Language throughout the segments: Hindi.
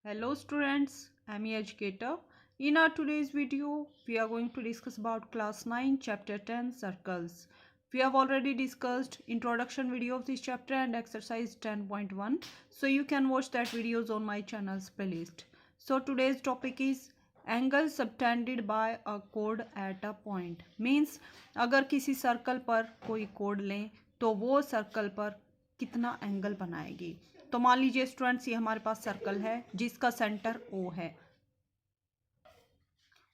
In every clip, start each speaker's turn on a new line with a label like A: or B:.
A: Hello students, I'm your educator. In our today's video, we are going to discuss about class 9 chapter 10 circles. We have already discussed introduction video of this chapter and exercise 10.1. So you can watch that videos on my channel's playlist. So today's topic is angle subtended by a code at a point means अगर किसी सर्कल पर कोई कोड लें तो वो सर्कल पर कितना एंगल बनाएगी। तो मान लीजिए स्टूडेंट्स ये हमारे पास सर्कल है जिसका सेंटर O है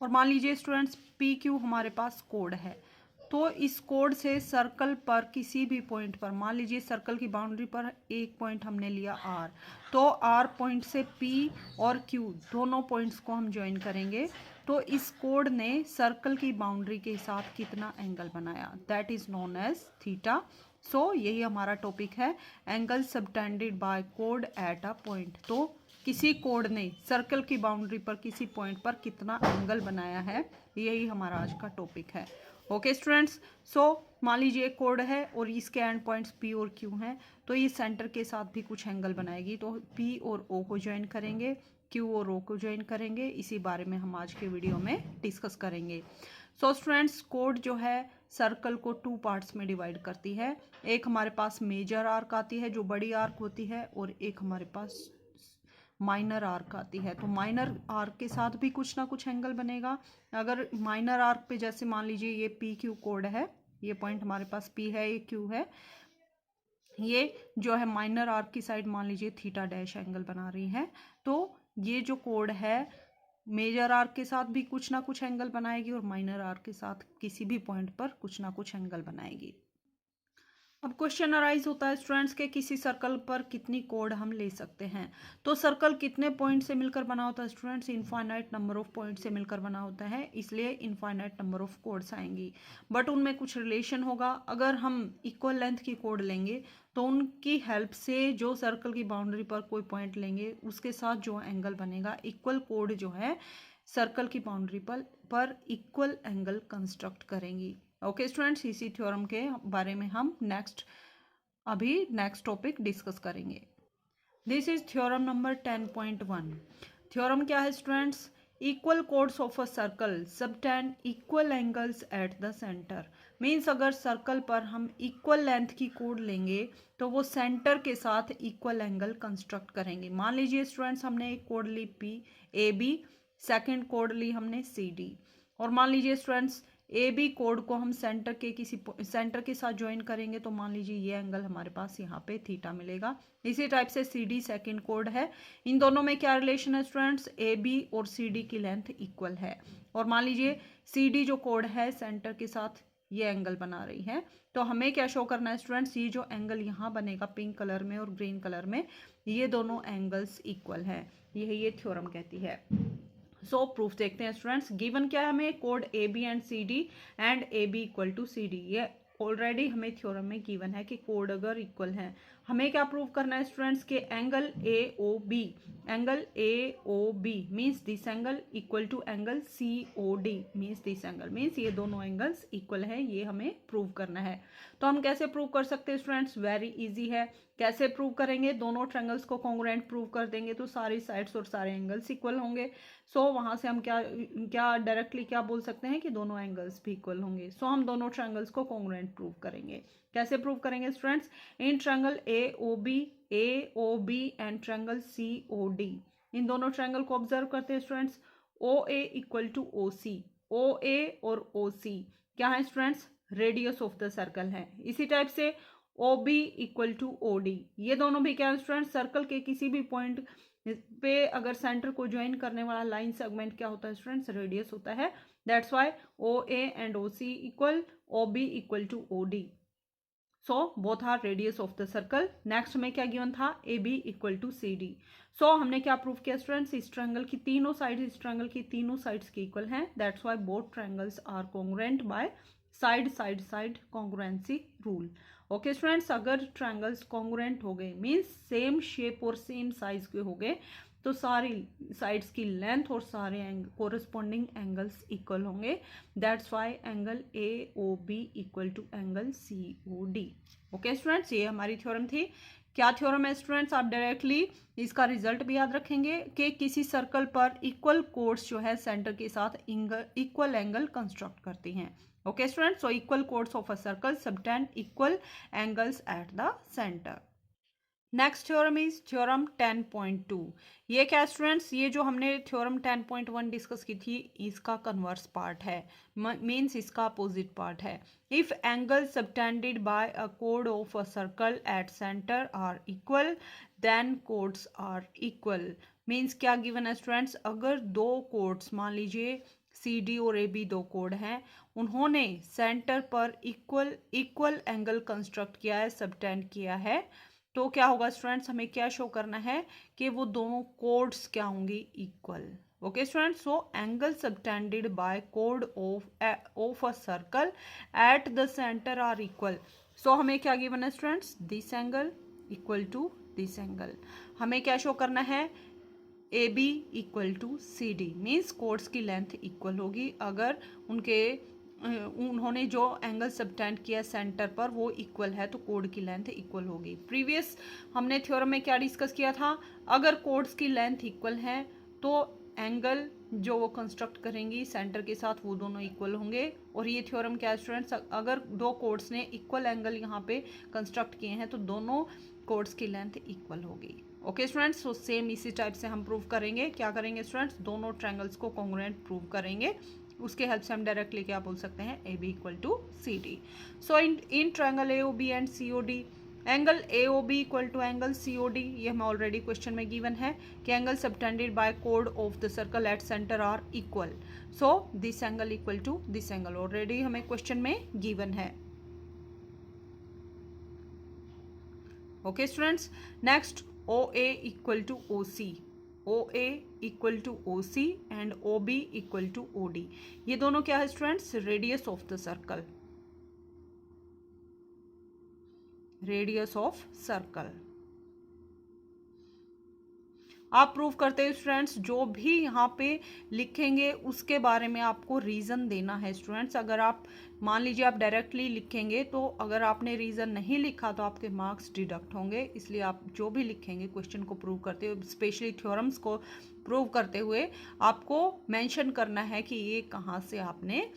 A: और मान लीजिए स्टूडेंट्स PQ हमारे पास कोड है। तो इस कोड से सर्कल पर किसी भी पॉइंट पर मान लीजिए सर्कल की बाउंड्री पर एक पॉइंट हमने लिया R, तो R पॉइंट से P और Q दोनों पॉइंट्स को हम ज्वाइन करेंगे तो इस कोड ने सर्कल की बाउंड्री के साथ कितना एंगल बनाया, that is known as theta. So यही हमारा टॉपिक है एंगल सबटेंडेड बाय कोड एट अ पॉइंट। तो किसी कोड ने सर्कल की बाउंड्री पर किसी पॉइंट पर कितना एंगल बनाया है, यही हमारा आज का टॉपिक है। ओके स्टूडेंट्स, सो मान लीजिए एक कोड है और इसके एंड पॉइंट्स P और Q हैं, तो ये सेंटर के साथ भी कुछ एंगल बनाएगी। तो P और O को ज्वाइन करेंगे, Q और O को ज्वाइन करेंगे, इसी बारे में हम आज के वीडियो में डिस्कस करेंगे। सो स्टूडेंट्स, कोड जो है सर्कल को 2 पार्ट्स में डिवाइड करती है। एक हमारे पास मेजर आर्क आती है जो बड़ी आर्क होती है और एक हमारे पास माइनर आर्क आती है। तो माइनर आर्क के साथ भी कुछ ना कुछ एंगल बनेगा। अगर माइनर आर्क पे जैसे मान लीजिए ये PQ कोड है, ये पॉइंट हमारे पास P है, ये Q है, ये जो है माइनर आर्क की साइड मान लीजिए थीटा डैश एंगल बना रही है। तो ये जो कोड है मेजर आर्क के साथ भी कुछ ना कुछ एंगल बनाएगी और माइनर आर्क के साथ किसी भी पॉइंट पर कुछ ना कुछ एंगल बनाएगी। अब क्वेश्चन अराइज होता है स्टूडेंट्स के किसी सर्कल पर कितनी कोड हम ले सकते हैं। तो सर्कल कितने पॉइंट से मिलकर बना होता है students, infinite number of point से मिलकर बना होता है, इसलिए इनफाइनाइट नंबर ऑफ कोड्स आएंगी। बट उनमें कुछ रिलेशन होगा। अगर हम इक्वल लेंथ की कोड लेंगे तो उनकी हेल्प से जो सर्कल की बाउंड्री पर कोई पॉइंट लेंगे उसके साथ जो एंगल बनेगा, इक्वल कोड जो है सर्कल की बाउंड्री पर इक्वल एंगल कंस्ट्रक्ट करेंगी। ओके स्टूडेंट्स, इसी थ्योरम के बारे में हम नेक्स्ट टॉपिक डिस्कस करेंगे। This is theorem number 10.1। Theorem क्या है students, equal chords of a circle subtend equal angles eight the centre. Means अगर सर्कल पर हम इक्वल लेंथ की कोड लेंगे तो वो सेंटर के साथ इक्वल एंगल कंस्ट्रक्ट करेंगे। मान लीजिए स्टूडेंट्स हमने एक कोड ली AB, सेकेंड कोड ली हमने CD, और मान लीजिए स्टूडेंट्स AB कोड को हम सेंटर के साथ ज्वाइन करेंगे तो मान लीजिए ये एंगल हमारे पास यहाँ पे थीटा मिलेगा। इसी टाइप से CD सेकेंड कोड है, इन दोनों में क्या रिलेशन है स्टूडेंट्स, AB और CD की लेंथ इक्वल है। और मान लीजिए CD जो कोड है सेंटर के साथ ये एंगल बना रही है, तो हमें क्या शो करना है स्टूडेंट्स, ये जो एंगल यहाँ बनेगा पिंक कलर में और ग्रीन कलर में, ये दोनों एंगल्स इक्वल है, यही ये थ्योरम कहती है। सो प्रूफ देखते हैं स्टूडेंट्स। गिवन क्या है हमें, कोड AB and CD and AB equal to CD, ये ऑलरेडी हमें थ्योरम में गिवन है कि कोड अगर इक्वल है, हमें क्या प्रूव करना है स्टूडेंट्स के angle AOB means this angle equal to angle COD means this angle, means ये दोनों एंगल्स इक्वल है, ये हमें प्रूव करना है। तो हम कैसे प्रूव कर सकते हैं स्टूडेंट्स, वेरी इजी है। कैसे प्रूव करेंगे, दोनों ट्रायंगल्स को कॉन्ग्रुएंट प्रूव कर देंगे तो सारी साइड्स और सारे एंगल्स इक्वल होंगे। सो वहाँ से हम क्या डायरेक्टली क्या बोल सकते हैं कि दोनों एंगल्स भी इक्वल होंगे। सो हम दोनों ट्रायंगल्स को कॉन्ग्रुएंट प्रूव करेंगे। कैसे प्रूव करेंगे students, in triangle AOB and triangle COD, इन दोनों ट्रायंगल को ऑब्जर्व करते हैं students. OA equal to OC, OA और OC क्या है students, radius of the circle है। इसी टाइप से OB इक्वल टू OD, ये दोनों भी क्या है स्टूडेंट्स, सर्कल के किसी भी पॉइंट पे अगर सेंटर को ज्वाइन करने वाला लाइन सेगमेंट क्या होता है स्टूडेंट्स, रेडियस होता है। That's why OA and OC equal, OB equal to OD। So both are radius of the circle. Next में क्या गिवन था, AB equal to CD। So हमने क्या प्रूव किया स्टूडेंट्स, इस ट्रायंगल की तीनों साइड्स इस ट्रायंगल की तीनों साइड्स की इक्वल हैं। That's why both triangles are congruent by side congruency rule. Okay students, अगर ट्रायंगल्स कॉन्ग्रुएंट हो गए मीन्स सेम शेप और सेम साइज के हो गए तो सारी साइड्स की लेंथ और सारे कोरिस्पॉन्डिंग एंगल्स इक्वल होंगे। That's why angle AOB equal to angle COD। Okay students, ये हमारी थ्योरम थी क्या थ्योरम है स्टूडेंट्स, आप डायरेक्टली इसका रिजल्ट भी याद रखेंगे कि किसी सर्कल पर इक्वल कोड्स जो है सेंटर के साथ इक्वल एंगल कंस्ट्रक्ट करती हैं। Okay students, so equal chords of a circle subtend equal angles eight the centre. Next theorem is theorem 10.2। ये क्या स्टूडेंट्स, ये जो हमने थ्योरम 10.1 डिस्कस की थी इसका कन्वर्स पार्ट है, मीन्स इसका अपोजिट पार्ट है। If angle subtended by a कोड of a circle at centre are equal then chords are equal. Means क्या गिवन है स्टूडेंट्स, अगर दो कोड्स मान लीजिए सी डी और ए बी दो कोड हैं, उन्होंने सेंटर पर इक्वल एंगल कंस्ट्रक्ट किया है, सबटेंड किया है, तो क्या होगा स्टूडेंट्स, हमें क्या शो करना है कि वो दोनों कोड्स क्या होंगी, equal. Okay students, so angle subtended by कोड of a circle at the center are equal. So हमें क्या गिवन है students, this angle equal to this angle. हमें क्या शो करना है, A B equal to C D, means chords की लेंथ इक्वल होगी अगर उन्होंने जो एंगल सबटेंड किया सेंटर पर वो इक्वल है तो कोड की लेंथ इक्वल होगी। प्रीवियस हमने थ्योरम में क्या डिस्कस किया था, अगर कोड्स की लेंथ इक्वल है तो एंगल जो वो कंस्ट्रक्ट करेंगी सेंटर के साथ वो दोनों इक्वल होंगे। और ये थ्योरम क्या है स्टूडेंट्स, अगर दो कोड्स ने इक्वल एंगल यहाँ पे कंस्ट्रक्ट किए हैं तो दोनों कोड्स की लेंथ इक्वल होगी। ओके स्टूडेंट्स, सो सेम इसी टाइप से हम प्रूव करेंगे। क्या करेंगे स्टूडेंट्स, दोनों ट्रायंगल्स को कॉन्ग्रुएंट प्रूव करेंगे। उसके हेल्प से हम डायरेक्टली क्या बोल सकते हैं, A B equal to C D. So in triangle A O B and C O D, angle A O B equal to angle C O D, ये हमें ऑलरेडी क्वेश्चन में गिवन है कि एंगल सबटेंडेड बाय कोड of the circle at centre are equal. So this angle equal to this angle already हमें क्वेश्चन में गिवन है। Okay students, next O A equal to O C, O A equal to O C and O B equal to O D. ये दोनों क्या है students, radius of the circle, radius of circle. आप प्रूव करते हैं स्टूडेंट्स, जो भी यहाँ पे लिखेंगे उसके बारे में आपको रीज़न देना है स्टूडेंट्स। अगर आप मान लीजिए आप डायरेक्टली लिखेंगे तो अगर आपने रीज़न नहीं लिखा तो आपके मार्क्स डिडक्ट होंगे। इसलिए आप जो भी लिखेंगे क्वेश्चन को प्रूव करते हुए, स्पेशली थ्योरम्स को प्रूव करते हुए, आपको मेंशन करना है कि ये कहाँ से आपने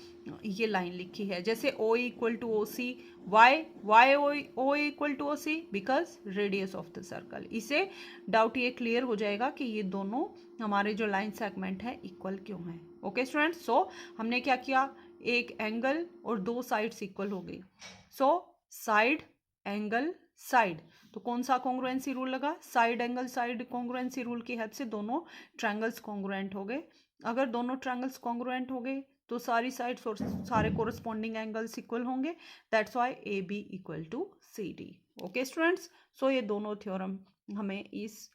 A: ये लाइन लिखी है। जैसे O equal to O C, why O equal to O C, because radius of the circle. इसे डाउट ये क्लियर हो जाएगा कि ये दोनों हमारे जो लाइन सेगमेंट है इक्वल क्यों है। ओके स्टूडेंट्स, सो हमने क्या किया, एक एंगल और दो साइड्स इक्वल हो गई। सो साइड एंगल साइड, तो कौन सा कॉन्ग्रुएंसी रूल लगा, side angle side congruency rule की हेल्प से दोनों ट्रायंगल्स कॉन्ग्रुएंट हो गए। अगर दोनों ट्रायंगल्स कॉन्ग्रुएंट हो गए तो सारी साइड्स और सारे कोरस्पॉन्डिंग एंगल्स इक्वल होंगे। That's why A B equal to C D. Okay students, so ये दोनों थ्योरम हमें इस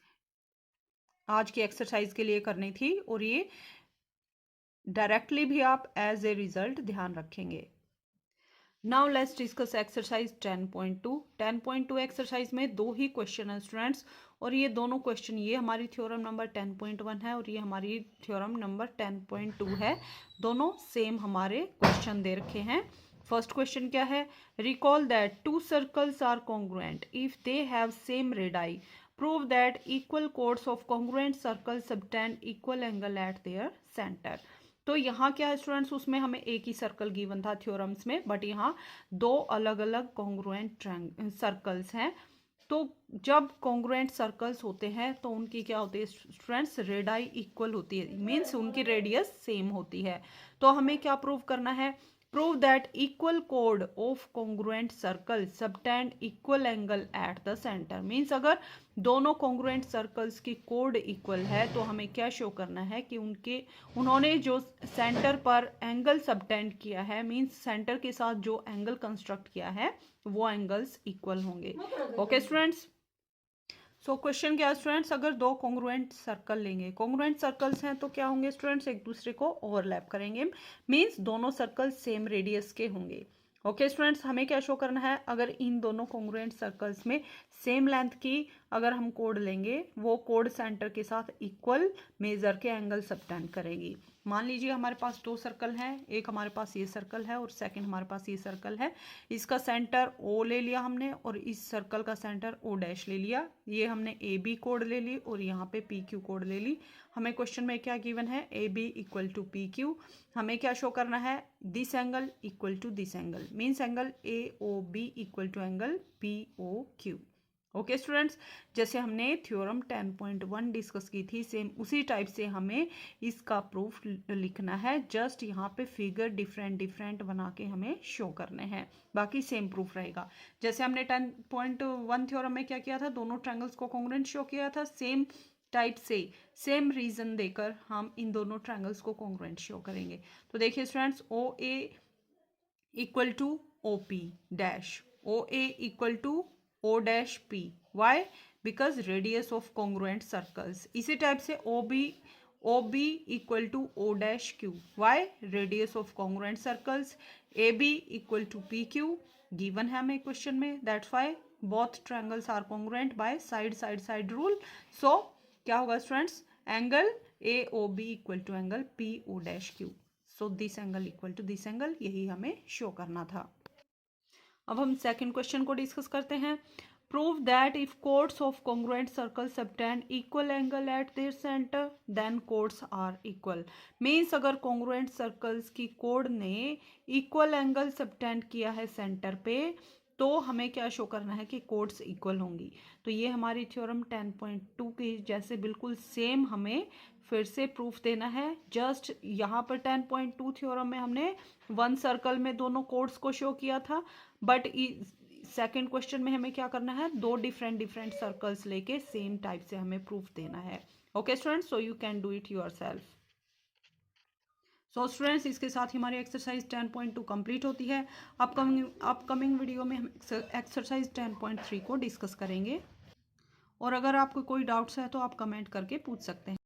A: आज की एक्सरसाइज के लिए करनी थी और ये डायरेक्टली भी आप एज ए रिजल्ट ध्यान रखेंगे। Now let's discuss exercise 10.2। 10.2 exercise में दो ही क्वेश्चन है स्टूडेंट्स, और ये दोनों क्वेश्चन, ये हमारी थ्योरम नंबर 10.1 है और ये हमारी थ्योरम नंबर 10.2 है। दोनों सेम हमारे क्वेश्चन दे रखे हैं। फर्स्ट क्वेश्चन क्या है, recall that two circles are congruent if they have same radii, prove that equal chords of congruent circle subtend equal angle at their centre. तो यहाँ क्या है स्टूडेंट्स, उसमें हमें एक ही सर्कल गिवन था थ्योरम्स में, बट यहाँ दो अलग अलग कॉन्ग्रुएंट सर्कल्स हैं। तो जब कॉन्ग्रुएंट सर्कल्स होते हैं तो उनकी क्या होती है स्टूडेंट्स, रेडाई इक्वल होती है, मीन्स उनकी रेडियस सेम होती है। तो हमें क्या प्रूव करना है, prove that equal code of congruent circle subtend equal angle eight the centre. Means अगर दोनों कॉन्ग्रुएंट सर्कल्स की कोड इक्वल है तो हमें क्या शो करना है कि उन्होंने जो सेंटर पर एंगल सबटेंड किया है, मीन्स सेंटर के साथ जो एंगल कंस्ट्रक्ट किया है वो एंगल्स इक्वल होंगे। ओके स्टूडेंट्स, सो क्वेश्चन क्या है स्टूडेंट्स, अगर दो कॉन्ग्रुएंट सर्कल लेंगे, कॉन्ग्रुएंट सर्कल्स हैं तो क्या होंगे स्टूडेंट्स, एक दूसरे को ओवरलैप करेंगे, मीन्स दोनों सर्कल सेम रेडियस के होंगे। ओके स्टूडेंट्स, हमें क्या शो करना है, अगर इन दोनों कॉन्ग्रुएंट सर्कल्स में सेम लेंथ की अगर हम कोड लेंगे, वो कोड सेंटर के साथ इक्वल मेजर के एंगल सबटेंड करेगी। मान लीजिए हमारे पास दो सर्कल हैं, एक हमारे पास ये सर्कल है और सेकंड हमारे पास ये सर्कल है। इसका सेंटर ओ ले लिया हमने और इस सर्कल का सेंटर ओ डैश ले लिया। ये हमने ए बी कोड ले ली और यहाँ पे पी क्यू कोड ले ली। हमें क्वेश्चन में क्या गिवन है, A B equal to P Q. हमें क्या शो करना है, this angle equal to this angle, means angle A O B equal to angle P O Q. Okay students, जैसे हमने थ्योरम 10.1 डिस्कस की थी, सेम उसी टाइप से हमें इसका प्रूफ लिखना है। जस्ट यहाँ पे फिगर डिफरेंट डिफरेंट बना के हमें शो करने हैं, बाकी सेम प्रूफ रहेगा। जैसे हमने 10.1 थ्योरम में क्या किया था, दोनों ट्रायंगल्स को कॉन्ग्रुएंट शो किया था। सेम टाइप से सेम रीजन देकर हम इन दोनों ट्रायंगल्स को कॉन्ग्रुएंट शो करेंगे। तो देखिए students, O A equal to O P dash, O A equal to O dash P. Why? Because radius of congruent circles. इसी टाइप से O B equal to O dash Q. Why? Radius of congruent circles. A B equal to P Q given है हमें क्वेश्चन में, that's why both triangles are congruent by side side side rule. So क्या होगा students, angle A O B equal to angle P O dash Q. So this angle equal to this angle, यही हमें शो करना था। अब हम सेकंड क्वेश्चन को डिस्कस करते हैं। Prove that if chords of congruent circle subtend equal angle at their centre then chords are equal. Means अगर कॉन्ग्रुएंट सर्कल्स की कोड ने इक्वल एंगल सबटेंड किया है सेंटर पे, तो हमें क्या शो करना है कि कोड्स इक्वल होंगी। तो ये हमारी थ्योरम 10.2 की जैसे बिल्कुल सेम हमें फिर से प्रूफ देना है। जस्ट यहाँ पर 10.2 थ्योरम में हमने वन सर्कल में दोनों कोड्स को शो किया था, बट सेकेंड क्वेश्चन में हमें क्या करना है, दो डिफरेंट डिफरेंट सर्कल्स लेके सेम टाइप से हमें प्रूफ देना है। Okay students, so you can do it yourself. So students, इसके साथ ही हमारी एक्सरसाइज 10.2 कंप्लीट होती है। अपकमिंग वीडियो में हम एक्सरसाइज 10.3 को डिस्कस करेंगे। और अगर आपको कोई डाउट्स है तो आप कमेंट करके पूछ सकते हैं।